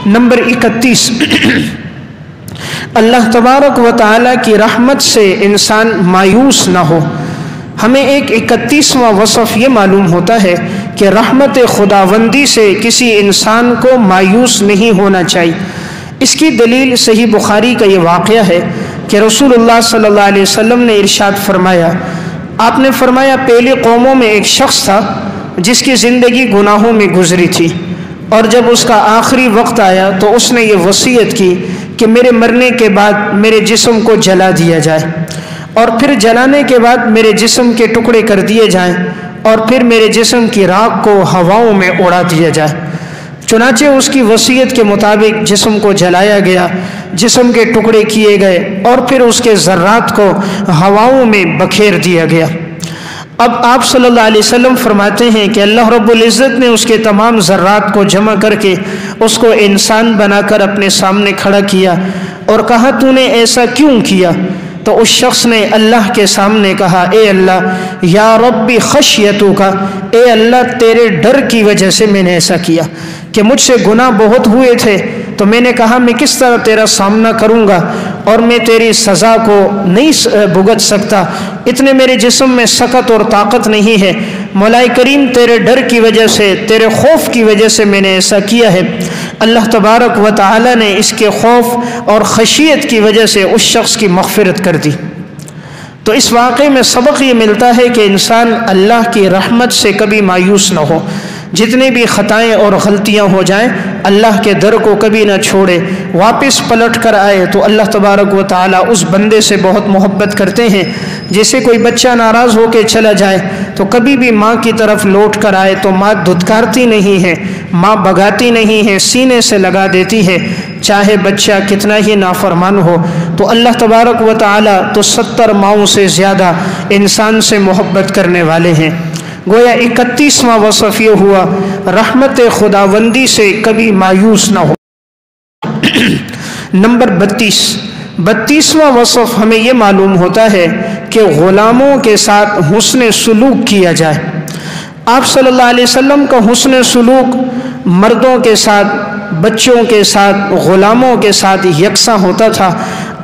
Number 31، اللہ تبارک و تعالیٰ کی رحمت سے انسان مایوس نہ ہو۔ ہمیں ایک 31واں وصف یہ معلوم ہوتا ہے کہ رحمت خداوندی سے کسی انسان کو مایوس نہیں ہونا چاہیے۔ اس کی دلیل صحیح بخاری کا یہ واقعہ ہے کہ رسول اللہ صلی اللہ علیہ وسلم نے ارشاد فرمایا، آپ نے فرمایا پہلی قوموں میں ایک شخص تھا جس کی زندگی گناہوں میں گزری تھی، اور جب اس کا آخری وقت آیا تو اس نے یہ وصیت کی کہ میرے مرنے کے بعد میرے جسم کو جلا دیا جائے، اور پھر جلانے کے بعد میرے جسم کے ٹکڑے کر دیے جائیں، اور پھر میرے جسم کی راکھ کو ہواؤں میں اڑا دیا جائے۔ چنانچہ اس کی وصیت کے مطابق جسم کو جلایا گیا، جسم کے ٹکڑے کیے گئے، اور پھر اس کے ذرات کو ہواؤں میں بکھیر دیا گیا۔ اب آپ صلی اللہ علیہ وسلم فرماتے ہیں کہ اللہ رب العزت نے اس کے تمام ذرات کو جمع کر کے اس کو انسان بنا کر اپنے سامنے کھڑا کیا اور کہا تو نے ایسا کیوں کیا؟ تو اس شخص نے اللہ کے سامنے کہا، اے اللہ، یا ربی خشیتو کا، اے اللہ تیرے ڈر کی وجہ سے میں نے ایسا کیا کہ مجھ سے گناہ بہت ہوئے تھے، تو میں نے کہا میں کس طرح تیرا سامنا کروں گا، اور میں تیری سزا کو نہیں بھگت سکتا، اتنے میرے جسم میں سکت اور طاقت نہیں ہے۔ مولا کریم تیرے ڈر کی وجہ سے، تیرے خوف کی وجہ سے میں نے ایسا کیا ہے۔ اللہ تبارک و تعالی نے اس کے خوف اور خشیت کی وجہ سے اس شخص کی مغفرت کر دی۔ تو اس واقعے میں سبق یہ ملتا ہے کہ انسان اللہ کی رحمت سے کبھی مایوس نہ ہو، جتنے بھی خطائیں اور غلطیاں ہو جائیں اللہ کے در کو کبھی نہ چھوڑے، واپس پلٹ کر آئے تو اللہ تبارک و تعالیٰ اس بندے سے بہت محبت کرتے ہیں۔ جیسے کوئی بچہ ناراض ہو کے چلا جائے تو کبھی بھی ماں کی طرف لوٹ کر آئے تو ماں دھتکارتی نہیں ہے، ماں بگاتی نہیں ہے، سینے سے لگا دیتی ہے، چاہے بچہ کتنا ہی نافرمان ہو۔ تو اللہ تبارک و تعالیٰ تو 70 ماؤں سے زیادہ انسان سے محبت کرنے والے ہیں۔ گویا 31واں وصف یہ ہوا، رحمت خداوندی سے کبھی مایوس نہ ہو۔ نمبر 32واں وصف ہمیں یہ معلوم ہوتا ہے کہ غلاموں کے ساتھ حسن سلوک کیا جائے۔ آپ صلی اللہ علیہ وسلم کا حسن سلوک مردوں کے ساتھ، بچوں کے ساتھ، غلاموں کے ساتھ یکساں ہوتا تھا۔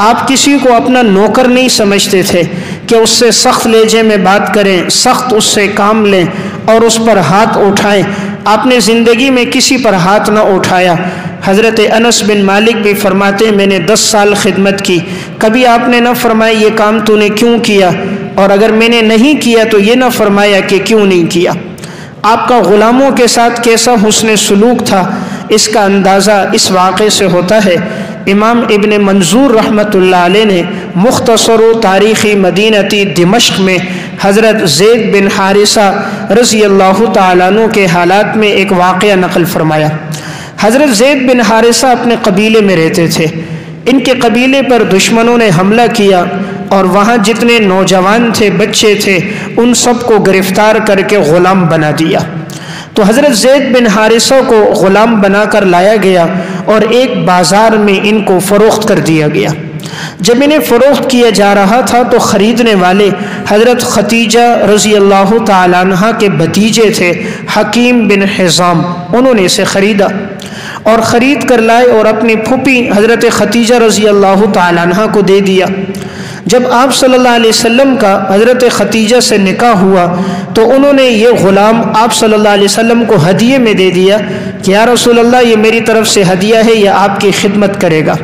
آپ کسی کو اپنا نوکر نہیں سمجھتے تھے کہ اس سے سخت لہجے میں بات کریں، سخت اس سے کام لیں اور اس پر ہاتھ اٹھائیں۔ آپ نے زندگی میں کسی پر ہاتھ نہ اٹھایا۔ حضرت انس بن مالک بھی فرماتے ہیں میں نے 10 سال خدمت کی، کبھی آپ نے نہ فرمایا یہ کام تو نے کیوں کیا، اور اگر میں نے نہیں کیا تو یہ نہ فرمایا کہ کیوں نہیں کیا۔ آپ کا غلاموں کے ساتھ کیسا حسن سلوک تھا، اس کا اندازہ اس واقعے سے ہوتا ہے۔ امام ابن منظور رحمۃ اللہ علیہ نے مختصر و تاریخی مدینتی دمشق میں حضرت زید بن حارثہ رضی اللہ تعالیٰ عنہ کے حالات میں ایک واقعہ نقل فرمایا۔ حضرت زید بن حارثہ اپنے قبیلے میں رہتے تھے۔ ان کے قبیلے پر دشمنوں نے حملہ کیا اور وہاں جتنے نوجوان تھے، بچے تھے، ان سب کو گرفتار کر کے غلام بنا دیا۔ تو حضرت زید بن حارثہ کو غلام بنا کر لایا گیا اور ایک بازار میں ان کو فروخت کر دیا گیا۔ جب انہیں فروخت کیا جا رہا تھا تو خریدنے والے حضرت ختیجہ رضی اللہ تعالیٰ عنہ کے بھتیجے تھے، حکیم بن حزام، انہوں نے اسے خریدا اور خرید کر لائے اور اپنی پھوپھی حضرت ختیجہ رضی اللہ تعالیٰ عنہ کو دے دیا۔ جب آپ صلی اللہ علیہ وسلم کا حضرت ختیجہ سے نکاح ہوا تو انہوں نے یہ غلام آپ صلی اللہ علیہ وسلم کو ہدیے میں دے دیا کہ یا رسول اللہ یہ میری طرف سے ہدیہ ہے، یہ آپ کی خدمت کرے گا۔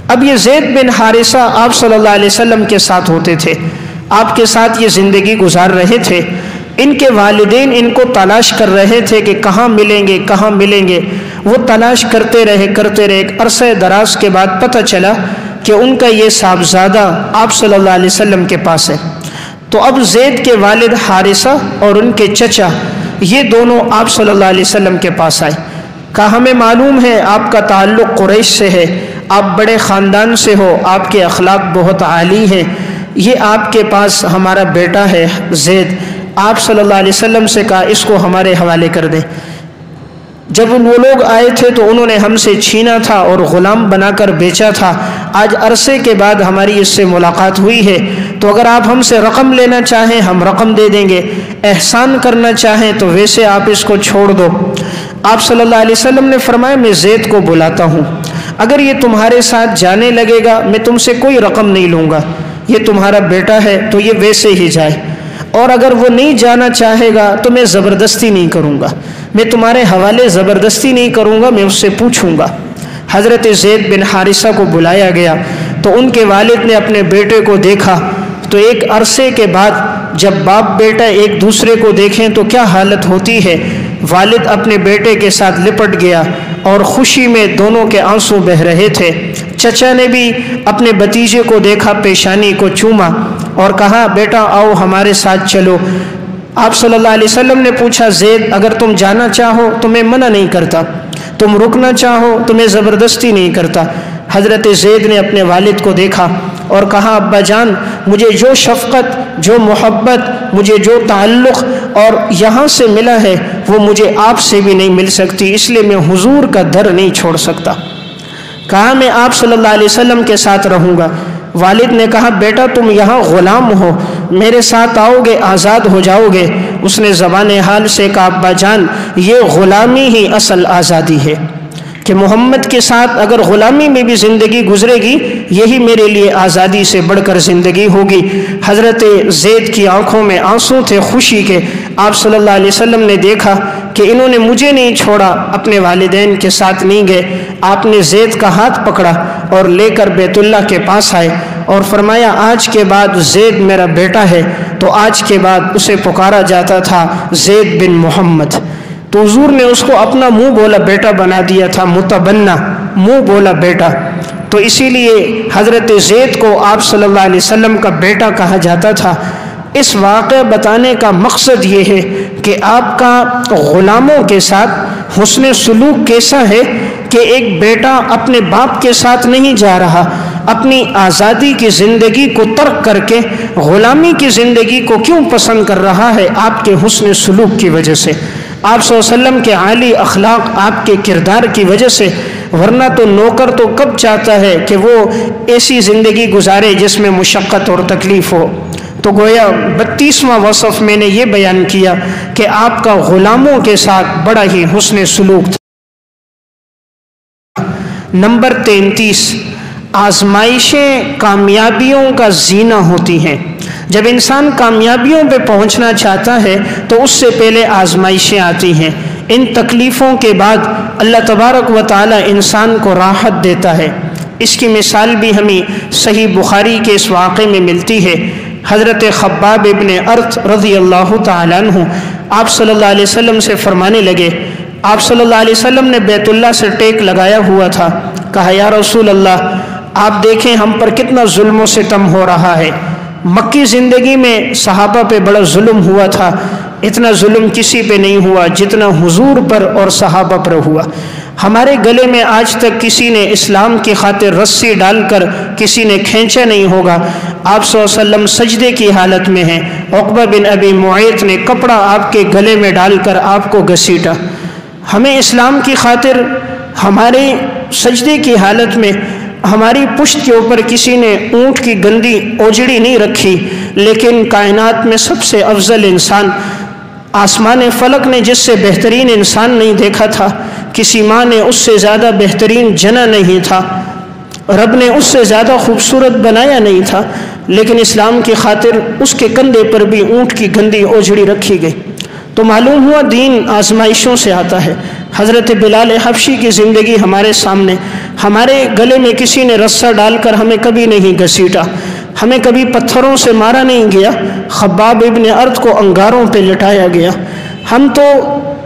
اب یہ زید بن حارثہ آپ صلی اللہ علیہ وسلم کے ساتھ ہوتے تھے، آپ کے ساتھ یہ زندگی گزار رہے تھے۔ ان کے والدین ان کو تلاش کر رہے تھے کہ کہاں ملیں گے، کہاں ملیں گے۔ وہ تلاش کرتے رہے ایک عرصہ دراز کے بعد پتہ چلا کہ ان کا یہ صاحبزادہ آپ صلی اللہ علیہ وسلم کے پاس ہے۔ تو اب زید کے والد حارثہ اور ان کے چچا یہ دونوں آپ صلی اللہ علیہ وسلم کے پاس آئے۔ کہا ہمیں معلوم ہے آپ کا تعلق قریش سے ہے، آپ بڑے خاندان سے ہو، آپ کے اخلاق بہت عالی ہیں، یہ آپ کے پاس ہمارا بیٹا ہے زید۔ آپ صلی اللہ علیہ وسلم سے کہا اس کو ہمارے حوالے کر دیں۔ جب وہ لوگ آئے تھے تو انہوں نے ہم سے چھینا تھا اور غلام بنا کر بیچا تھا، آج عرصے کے بعد ہماری اس سے ملاقات ہوئی ہے، تو اگر آپ ہم سے رقم لینا چاہیں ہم رقم دے دیں گے، احسان کرنا چاہیں تو ویسے آپ اس کو چھوڑ دو۔ آپ صلی اللہ علیہ وسلم نے فرمایا میں زید کو بلاتا ہوں، اگر یہ تمہارے ساتھ جانے لگے گا میں تم سے کوئی رقم نہیں لوں گا، یہ تمہارا بیٹا ہے تو یہ ویسے ہی جائے، اور اگر وہ نہیں جانا چاہے گا تو میں زبردستی نہیں کروں گا، میں تمہارے حوالے زبردستی نہیں کروں گا، میں اس سے پوچھوں گا۔ حضرت زید بن حارثہ کو بلایا گیا تو ان کے والد نے اپنے بیٹے کو دیکھا، تو ایک عرصے کے بعد جب باپ بیٹا ایک دوسرے کو دیکھیں تو کیا حالت ہوتی ہے، والد اپنے بیٹے کے ساتھ لپٹ گیا اور خوشی میں دونوں کے آنسو بہہ رہے تھے۔ چچا نے بھی اپنے بھتیجے کو دیکھا، پیشانی کو چوما اور کہا بیٹا آؤ ہمارے ساتھ چلو۔ آپ صلی اللہ علیہ وسلم نے پوچھا زید اگر تم جانا چاہو تو میں منع نہیں کرتا، تم رکنا چاہو تو میں زبردستی نہیں کرتا۔ حضرت زید نے اپنے والد کو دیکھا اور کہا ابا جان مجھے جو شفقت، جو محبت، مجھے جو تعلق اور یہاں سے ملا ہے وہ مجھے آپ سے بھی نہیں مل سکتی، اس لیے میں حضور کا در نہیں چھوڑ سکتا۔ کہا میں آپ صلی اللہ علیہ وسلم کے ساتھ رہوں گا۔ والد نے کہا بیٹا تم یہاں غلام ہو، میرے ساتھ آؤ گے آزاد ہو جاؤ گے۔ اس نے زبان حال سے کہا ابا جان یہ غلامی ہی اصل آزادی ہے، کہ محمد کے ساتھ اگر غلامی میں بھی زندگی گزرے گی یہی میرے لیے آزادی سے بڑھ کر زندگی ہوگی۔ حضرت زید کی آنکھوں میں آنسو تھے خوشی کے۔ آپ صلی اللہ علیہ وسلم نے دیکھا کہ انہوں نے مجھے نہیں چھوڑا، اپنے والدین کے ساتھ نہیں گئے۔ آپ نے زید کا ہاتھ پکڑا اور لے کر بیت اللہ کے پاس آئے اور فرمایا آج کے بعد زید میرا بیٹا ہے، تو آج کے بعد اسے پکارا جاتا تھا زید بن محمد۔ تو حضور نے اس کو اپنا منہ بولا بیٹا بنا دیا تھا، متبنہ، منہ بولا بیٹا۔ تو اسی لیے حضرت زید کو آپ صلی اللہ علیہ وسلم کا بیٹا کہا جاتا تھا۔ اس واقعہ بتانے کا مقصد یہ ہے کہ آپ کا غلاموں کے ساتھ حسن سلوک کیسا ہے کہ ایک بیٹا اپنے باپ کے ساتھ نہیں جا رہا، اپنی آزادی کی زندگی کو ترک کر کے غلامی کی زندگی کو کیوں پسند کر رہا ہے؟ آپ کے حسن سلوک کی وجہ سے، آپ صلی اللہ علیہ وسلم کے عالی اخلاق، آپ کے کردار کی وجہ سے۔ ورنہ تو نوکر تو کب چاہتا ہے کہ وہ ایسی زندگی گزارے جس میں مشقت اور تکلیف ہو؟ تو گویا 32واں وصف میں نے یہ بیان کیا کہ آپ کا غلاموں کے ساتھ بڑا ہی حسن سلوک تھا۔ نمبر 33، آزمائشیں کامیابیوں کا زینہ ہوتی ہیں۔ جب انسان کامیابیوں پہ پہنچنا چاہتا ہے تو اس سے پہلے آزمائشیں آتی ہیں۔ ان تکلیفوں کے بعد اللہ تبارک و تعالی انسان کو راحت دیتا ہے۔ اس کی مثال بھی ہمیں صحیح بخاری کے اس واقعے میں ملتی ہے۔ حضرت خباب ابن ارت رضی اللہ تعالیٰ عنہ آپ صلی اللہ علیہ وسلم سے فرمانے لگے، آپ صلی اللہ علیہ وسلم نے بیت اللہ سے ٹیک لگایا ہوا تھا، کہا یا رسول اللہ آپ دیکھیں ہم پر کتنا ظلم و ستم ہو رہا ہے۔ مکی زندگی میں صحابہ پہ بڑا ظلم ہوا تھا، اتنا ظلم کسی پہ نہیں ہوا جتنا حضور پر اور صحابہ پر ہوا۔ ہمارے گلے میں آج تک کسی نے اسلام کی خاطر رسی ڈال کر کسی نے کھینچا نہیں ہوگا۔ آپ صلی اللہ علیہ وسلم سجدے کی حالت میں ہیں، عقبہ بن ابی معیط نے کپڑا آپ کے گلے میں ڈال کر آپ کو گھسیٹا۔ ہمیں اسلام کی خاطر ہمارے سجدے کی حالت میں ہماری پشت کے اوپر کسی نے اونٹ کی گندی اوجڑی نہیں رکھی، لیکن کائنات میں سب سے افضل انسان، آسمان فلک نے جس سے بہترین انسان نہیں دیکھا تھا، کسی ماں نے اس سے زیادہ بہترین جنا نہیں تھا، رب نے اس سے زیادہ خوبصورت بنایا نہیں تھا، لیکن اسلام کی خاطر اس کے کندھے پر بھی اونٹ کی گندی اوجڑی رکھی گئی۔ تو معلوم ہوا دین آزمائشوں سے آتا ہے۔ حضرت بلال حبشی کی زندگی ہمارے سامنے، ہمارے گلے میں کسی نے رسہ ڈال کر ہمیں کبھی نہیں گھسیٹا، ہمیں کبھی پتھروں سے مارا نہیں گیا، خباب ابن ارت کو انگاروں پہ لٹایا گیا۔ ہم تو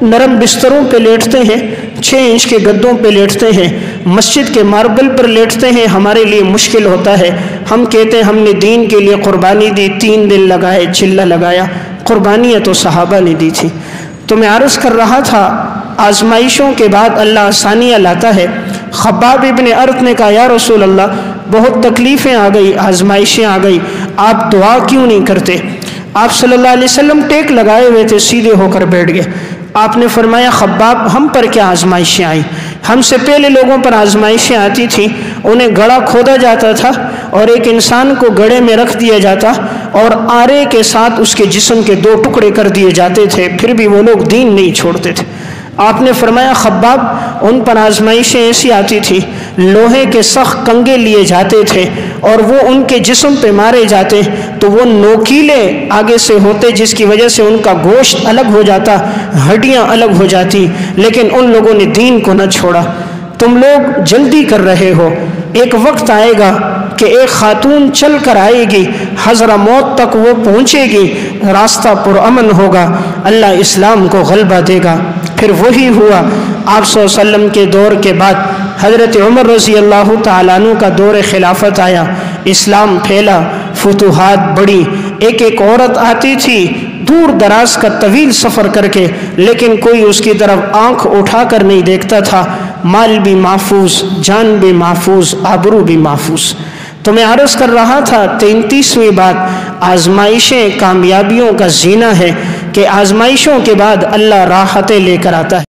نرم بستروں پہ لیٹتے ہیں، 6 انچ کے گدوں پہ لیٹتے ہیں، مسجد کے ماربل پر لیٹتے ہیں، ہمارے لیے مشکل ہوتا ہے۔ ہم کہتے ہیں ہم نے دین کے لیے قربانی دی، 3 دن لگائے، چلہ لگایا، قربانیاں تو صحابہ نے دی تھی۔ تو میں عرض کر رہا تھا آزمائشوں کے بعد اللہ آسانیاں لاتا ہے۔ خباب ابن ارت نے کہا یا رسول اللہ بہت تکلیفیں آ گئی، آزمائشیں آ گئی، آپ دعا کیوں نہیں کرتے؟ آپ صلی اللہ علیہ وسلم ٹیک لگائے ہوئے تھے، سیدھے ہو کر بیٹھ گئے۔ آپ نے فرمایا خباب ہم پر کیا آزمائشیں آئیں؟ ہم سے پہلے لوگوں پر آزمائشیں آتی تھیں، انہیں گڑھا کھودا جاتا تھا اور ایک انسان کو گڑھے میں رکھ دیا جاتا اور آرے کے ساتھ اس کے جسم کے 2 ٹکڑے کر دیے جاتے تھے، پھر بھی وہ لوگ دین نہیں چھوڑتے تھے۔ آپ نے فرمایا خباب ان پر آزمائشیں ایسی آتی تھی، لوہے کے سخت کنگے لیے جاتے تھے اور وہ ان کے جسم پہ مارے جاتے تو وہ نوکیلے آگے سے ہوتے جس کی وجہ سے ان کا گوشت الگ ہو جاتا، ہڈیاں الگ ہو جاتی، لیکن ان لوگوں نے دین کو نہ چھوڑا۔ تم لوگ جلدی کر رہے ہو، ایک وقت آئے گا کہ ایک خاتون چل کر آئے گی، حضرموت تک وہ پہنچے گی، راستہ پرامن ہوگا، اللہ اسلام کو غلبہ دے گا۔ پھر وہی ہوا، آپ صلی اللہ علیہ وسلم کے دور کے بعد حضرت عمر رضی اللہ تعالیٰ عنہ کا دور خلافت آیا، اسلام پھیلا، فتوحات بڑھی، ایک ایک عورت آتی تھی دور دراز کا طویل سفر کر کے، لیکن کوئی اس کی طرف آنکھ اٹھا کر نہیں دیکھتا تھا، مال بھی محفوظ، جان بھی محفوظ، آبرو بھی محفوظ۔ تو میں عرض کر رہا تھا 33ویں بات، آزمائشیں کامیابیوں کا زینہ ہے کہ آزمائشوں کے بعد اللہ راحتیں لے کر آتا ہے۔